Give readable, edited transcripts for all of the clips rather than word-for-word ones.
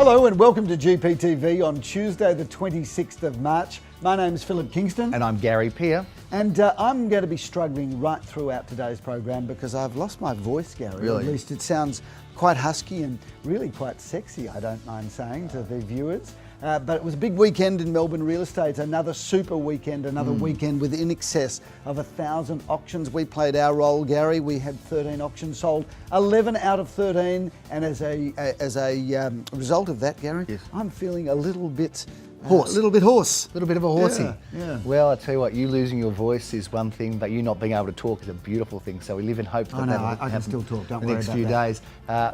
Hello and welcome to GPTV on Tuesday the 26th of March. My name is Philip Kingston. And I'm Gary Peer. And I'm going to be struggling right throughout today's program because I've lost my voice, Gary. Really? At least it sounds quite husky and really quite sexy, I don't mind saying to the viewers. But it was a big weekend in Melbourne real estate, another super weekend, another weekend with in excess of 1,000 auctions. We played our role, Gary. We had 13 auctions sold, 11 out of 13. And as a result of that, Gary, yes. I'm feeling a little bit hoarse. A little bit hoarse. A little bit of a horsey. Yeah. Well, I tell you what, you losing your voice is one thing, but you not being able to talk is a beautiful thing. So we live in hope that that'll I happen can still talk, don't the worry next about few that. days.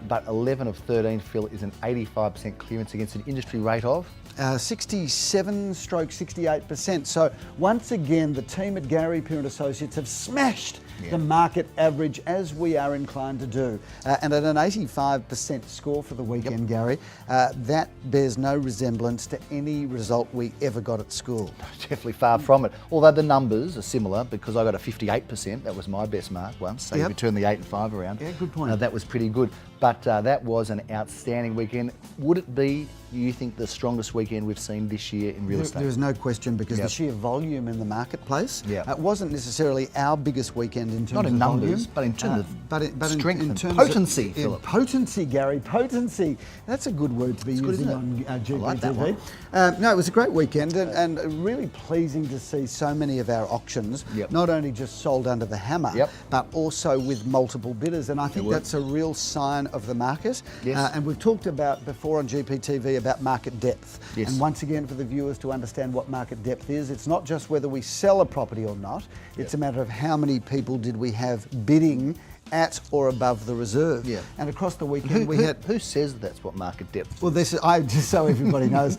But 11 of 13, Phil, is an 85% clearance against an industry rate of? 67/68%. So once again, the team at Gary Peer & Associates have smashed the market average, as we are inclined to do. And at an 85% score for the weekend, Gary, that bears no resemblance to any result we ever got at school. Definitely far from it. Although the numbers are similar, because I got a 58%. That was my best mark once. So if you turn the 8 and 5 around, Yeah, good point. that was pretty good. But that was an outstanding weekend. Would it be, you think, the strongest weekend we've seen this year in real estate? There's no question, because the sheer volume in the marketplace, it wasn't necessarily our biggest weekend in terms Not in of numbers, volume, but in terms of strength in and terms potency, of, Philip. Potency, Gary, potency. That's a good word to be using on GPTV. like that one. No, it was a great weekend and really pleasing to see so many of our auctions not only just sold under the hammer, but also with multiple bidders. And I think that's a real sign of the market. Yes. And we've talked about before on GPTV about market depth. Yes. And once again, for the viewers to understand what market depth is, it's not just whether we sell a property or not, it's a matter of how many people did we have bidding at or above the reserve. And across the weekend we had... Who says that's what market depth is? Well, this is, just so everybody knows,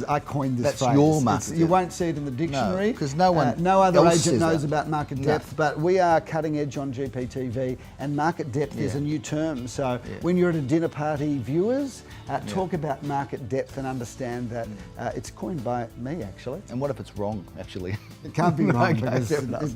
I coined this That's phrase. your market depth. You won't see it in the dictionary. because no one no other else agent says knows that. about market depth, but we are cutting edge on GPTV, and market depth is a new term. So when you're at a dinner party, viewers, talk about market depth and understand that it's coined by me, actually. And what if it's wrong, actually? It can't be wrong, Okay, because fair enough.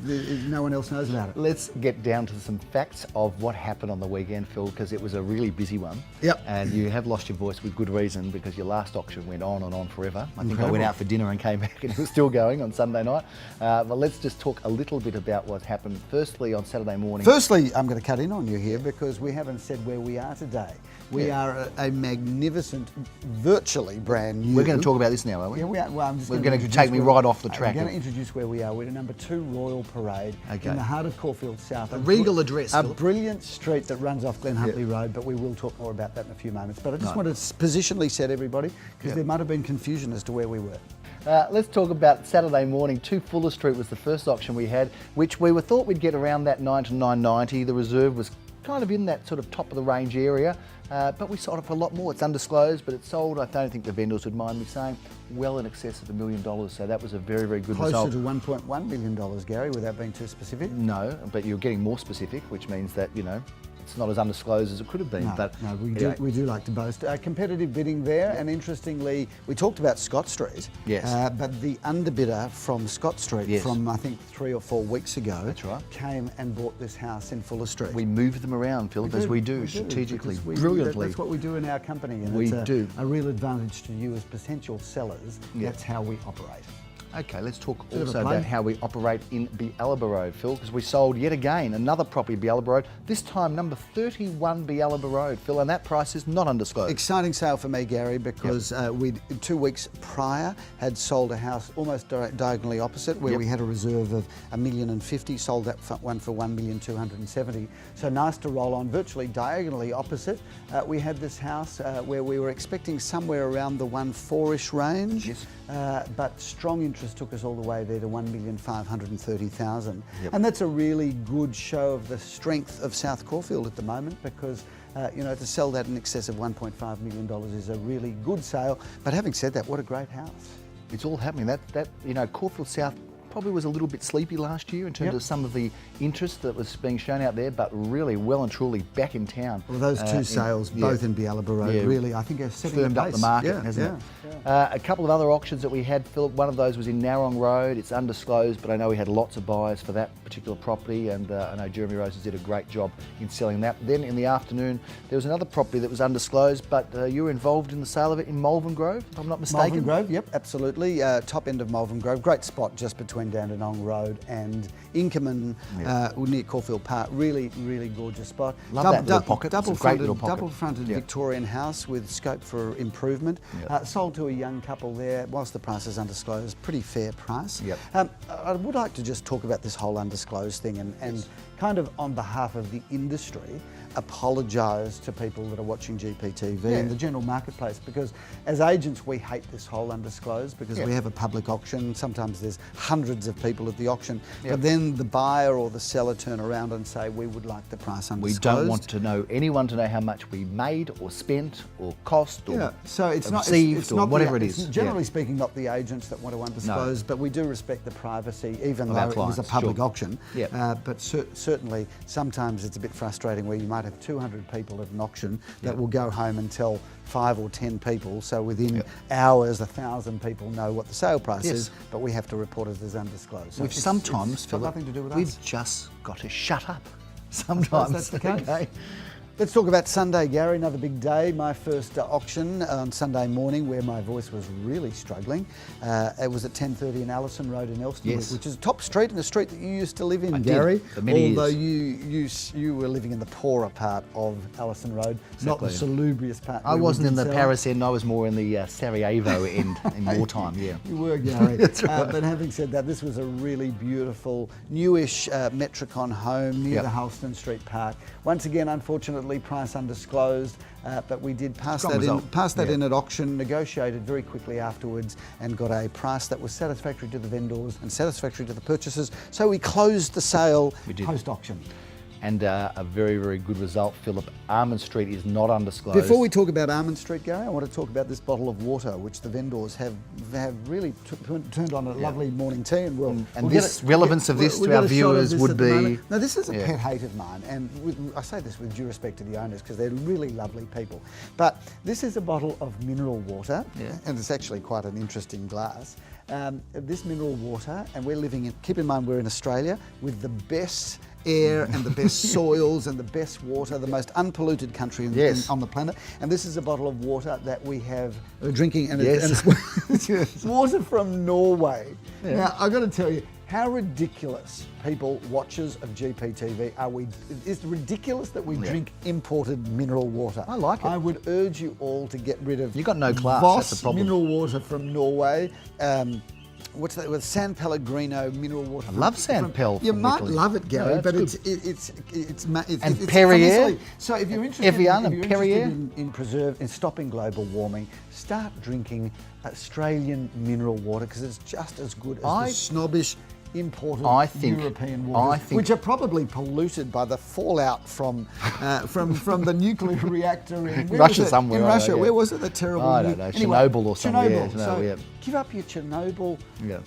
no one else knows about it. Let's get down to some facts of what happened on the weekend, Phil, because it was a really busy one. And you have lost your voice with good reason, because your last auction went on and on forever. I think I went out for dinner and came back and it was still going on Sunday night. But let's just talk a little bit about what happened. Firstly, on Saturday morning. Firstly, I'm going to cut in on you here because we haven't said where we are today. We are a magnificent, virtually brand new... We're going to talk about this now, are we? Yeah, we are. Well, I'm just We're going to take me right off the track. I'm going to introduce where we are. We're at number 2 Royal Parade in the heart of Caulfield South. A regal address, A Philip. brilliant street that runs off Glen Huntly Road, but we will talk more about that in a few moments. But I just want to positionally set everybody, because there might have been confusion as to where we were. Let's talk about Saturday morning. 2 Fuller Street was the first auction we had, which we thought we'd get around that 9 to 990. The reserve was kind of in that sort of top of the range area, but we sold it for a lot more. It's undisclosed, but it sold, I don't think the vendors would mind me saying, well in excess of $1 million. So that was a very, very good result. Closer to $1.1 million, Gary, without being too specific. No, but you're getting more specific, which means that, you know, it's not as undisclosed as it could have been. No, we do like to boast. Competitive bidding there, and interestingly, we talked about Scott Street. Yes. But the underbidder from Scott Street from, I think, 3 or 4 weeks ago came and bought this house in Fuller Street. We move them around, Philip, as we do strategically, brilliantly. That's what we do in our company, and we it's do. A real advantage to you as potential sellers. That's how we operate. Okay, let's talk also about how we operate in Bialaba Road, Phil, because we sold yet again another property, Bialaba Road, this time number 31 Bialaba Road, Phil, and that price is not undisclosed. Exciting sale for me, Gary, because we 2 weeks prior had sold a house almost diagonally opposite, where we had a reserve of $1,050,000, sold that one for $1,270,000. So nice to roll on, virtually diagonally opposite. We had this house where we were expecting somewhere around the 1.4-ish range, but strong interest took us all the way there to $1,530,000. And that's a really good show of the strength of South Caulfield at the moment, because you know, to sell that in excess of $1.5 million is a really good sale. But having said that, what a great house. It's all happening. That you know, Caulfield South probably was a little bit sleepy last year in terms Yep. of some of the interest that was being shown out there, but really well and truly back in town. Well, those two sales, both in Bialaba Road, Yeah. really, I think, are setting Firmed the up pace. the market, Yeah, hasn't yeah. it? A couple of other auctions that we had, Philip, one of those was in Narrong Road. It's undisclosed, but I know we had lots of buyers for that particular property, and I know Jeremy Roses did a great job in selling that. Then in the afternoon, there was another property that was undisclosed, but you were involved in the sale of it in Malvern Grove, if I'm not mistaken. Malvern Grove, yep, absolutely. Top end of Malvern Grove, great spot just between Dandenong Road and Inkerman, near Caulfield Park. Really, really gorgeous spot. Love that little pocket. It's a great little pocket. Double-fronted Victorian house with scope for improvement. Sold to a young couple there, whilst the price is undisclosed, pretty fair price. Yep. I would like to just talk about this whole undisclosed thing and kind of on behalf of the industry, apologise to people that are watching GPTV and the general marketplace, because as agents we hate this whole undisclosed, because we have a public auction. Sometimes there's hundreds of people at the auction, but then the buyer or the seller turn around and say, we would like the price undisclosed. We don't want anyone to know how much we made or spent or cost or so it's not received it's or not whatever the, it is. It's generally speaking, not the agents that want to undisclose, but we do respect the privacy, even Of though our it was a clients, public auction. But Certainly, sometimes it's a bit frustrating where you might have 200 people at an auction that will go home and tell 5 or 10 people. So within hours, 1,000 people know what the sale price is, but we have to report it as undisclosed. So we've sometimes, it's got Philip, nothing to do with we've us. just got to shut up. Sometimes that's the case. Okay. Let's talk about Sunday, Gary, another big day. My first auction on Sunday morning where my voice was really struggling. It was at 10:30 in Allison Road in Elston, which is a top street and a street that you used to live in, Gary. For many although years. you were living in the poorer part of Allison Road, not the salubrious part. I wasn't in the Paris end, I was more in the Sarajevo end in wartime, You were, Gary. That's right. But having said that, this was a really beautiful, newish Metricon home near the Halston Street Park. Once again, unfortunately, price undisclosed, but we did pass that in at auction, negotiated very quickly afterwards, and got a price that was satisfactory to the vendors and satisfactory to the purchasers. So we closed the sale post-auction. And a very, very good result, Philip. Almond Street is not undisclosed. Before we talk about Almond Street, Gary, I want to talk about this bottle of water, which the vendors have really turned on a lovely morning tea. And this relevance of this to our viewers would be... Now, this is a pet hate of mine, and I say this with due respect to the owners, because they're really lovely people. But this is a bottle of mineral water, and it's actually quite an interesting glass. This mineral water, and we're living in, keep in mind we're in Australia, with the best air and the best soils and the best water, the most unpolluted country on the planet. And this is a bottle of water that we have drinking, and it's water from Norway. Now, I've got to tell you, how ridiculous people, watchers of GPTV, are we? It's ridiculous that we drink imported mineral water. I like it. I would urge you all to get rid of You got no class, Voss that's the problem. mineral water from Norway. What's that? With San Pellegrino mineral water. I love San Pel. You might Italy. love it, Gary, No, but it's it's And Perrier. So if you're interested, Evian and Perrier. in stopping global warming, start drinking Australian mineral water, because it's just as good as the snobbish imported European waters, which are probably polluted by the fallout from the nuclear reactor in Russia somewhere. In Russia, where was it? The terrible. I don't know, Chernobyl or somewhere. Chernobyl. Give up your Chernobyl,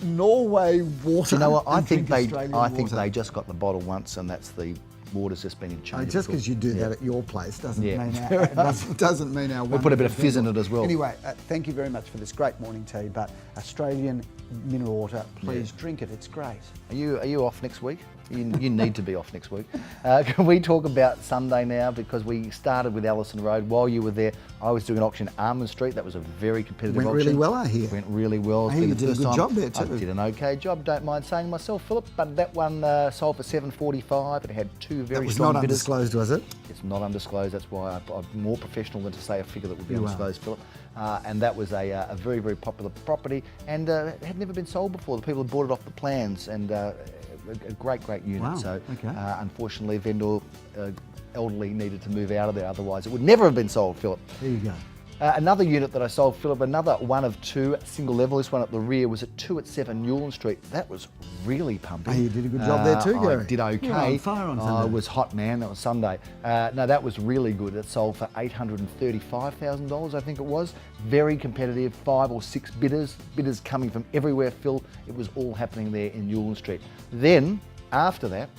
Norway water. You know what? I think water. they just got the bottle once, and that's the water's just been changed. Just because you do that at your place doesn't mean our. We'll put a bit of fizz in it as well. Anyway, thank you very much for this great morning tea. But Australian mineral water, please drink it. It's great. Are you off next week? You need to be off next week. Can we talk about Sunday now? Because we started with Allison Road. While you were there, I was doing an auction at Almond Street. That was a very competitive auction. Went really well, I hear. Went really well. I hear you did a good job there too. I did an okay job, don't mind saying myself, Philip. But that one sold for $745. It had two very strong bidders. That was not undisclosed, was it? It's not undisclosed. That's why I'm more professional than to say a figure that would be undisclosed, Philip. And that was a very, very popular property, and it had never been sold before. The people had bought it off the plans, and a great unit. Wow. So unfortunately, vendor elderly needed to move out of there, otherwise it would never have been sold, Philip. There you go. Another unit that I sold, Philip, another one of two, single level. This one up the rear was at 2 at 7 Newland Street. That was really pumping. Oh, you did a good job there too, Gary. I did okay. You were on fire on Sunday. I was hot, man. That was Sunday. No, that was really good. It sold for $835,000, I think it was. Very competitive, 5 or 6 bidders coming from everywhere, Phil. It was all happening there in Newland Street. Then, after that,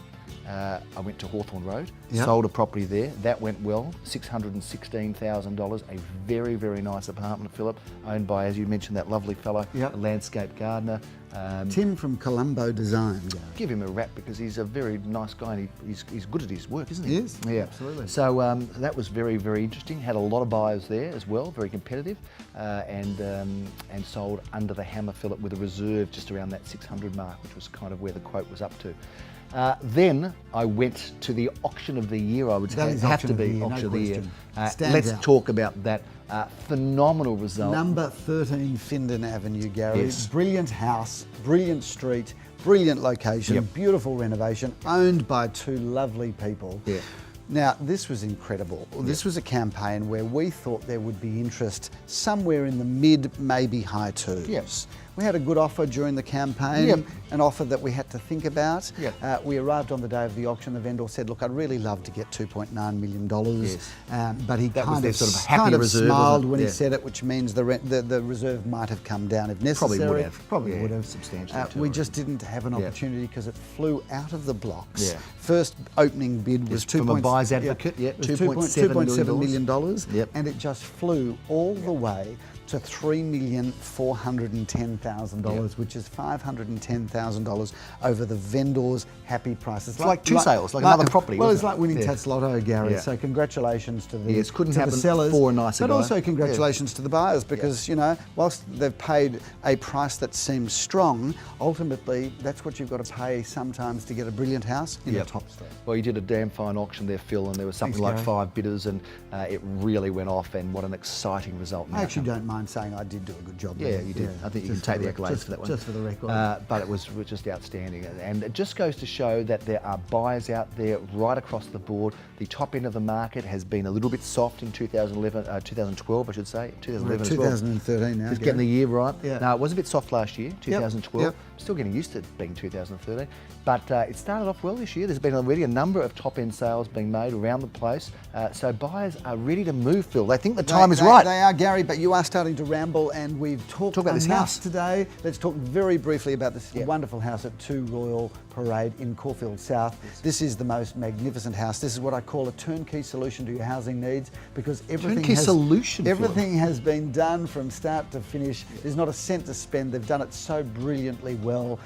I went to Hawthorne Road, sold a property there. That went well, $616,000. A very, very nice apartment, Philip, owned by, as you mentioned, that lovely fellow, a landscape gardener. Tim from Colombo Design, Gary. Give him a rap because he's a very nice guy and he's good at his work, isn't he? He is, yeah, absolutely. So that was very, very interesting. Had a lot of buyers there as well, very competitive, and sold under the hammer, Philip, with a reserve just around that 600 mark, which was kind of where the quote was up to. Then I went to the auction of the year, I would say. Have to be auction of the year. Let's talk about that phenomenal result. Number 13 Findon Avenue, Gary. Yes. Brilliant house, brilliant street, brilliant location, beautiful renovation, owned by two lovely people. Yeah. Now, this was incredible. This was a campaign where we thought there would be interest somewhere in the mid, maybe high twos. Yes. We had a good offer during the campaign, an offer that we had to think about. We arrived on the day of the auction. The vendor said, look, I'd really love to get $2.9 million. But he kind of smiled when he said it, which means the reserve might have come down if necessary. Probably would have. Substantially. We just didn't have an opportunity because it flew out of the blocks. First opening bid was from a buyer's advocate, $2.7 million. And it just flew all the way to $3,410,000, which is $510,000 over the vendor's happy price. It's like two sales, like another property. Well, it's like winning Tats Lotto, Gary. So congratulations to the, couldn't happen the sellers, for a nicer but guy. also congratulations to the buyers because you know, whilst they've paid a price that seems strong, ultimately that's what you've got to pay sometimes to get a brilliant house in a top street. Well, you did a damn fine auction there, Phil, and there was something like 5 bidders, and it really went off. And what an exciting result! I actually don't mind saying I did do a good job. Yeah, you did. I think you can take the accolades for that one. Just for the record. But it was just outstanding. And it just goes to show that there are buyers out there right across the board. The top end of the market has been a little bit soft in 2012, I should say. 2011 2013 now. Just getting the year right. Yeah. No, it was a bit soft last year, 2012. Yep. Still getting used to it being 2013. But it started off well this year. There's been already a number of top-end sales being made around the place. So buyers are ready to move, Phil. They think the time is right. They are, Gary, but you are starting to ramble, and we've talked about this house today. Let's talk very briefly about this wonderful house at 2 Royal Parade in Caulfield South. This is the most magnificent house. This is what I call a turnkey solution to your housing needs because everything has been done from start to finish. There's not a cent to spend. They've done it so brilliantly well.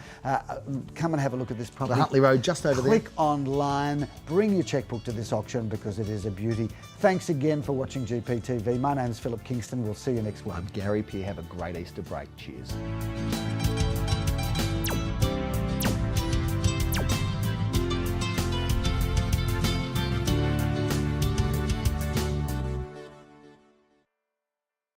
Come and have a look at this property. The Huntley Road, just over there. Click online, bring your checkbook to this auction because it is a beauty. Thanks again for watching GPTV. My name's Philip Kingston. We'll see you next week. I'm Gary Peer. Have a great Easter break. Cheers.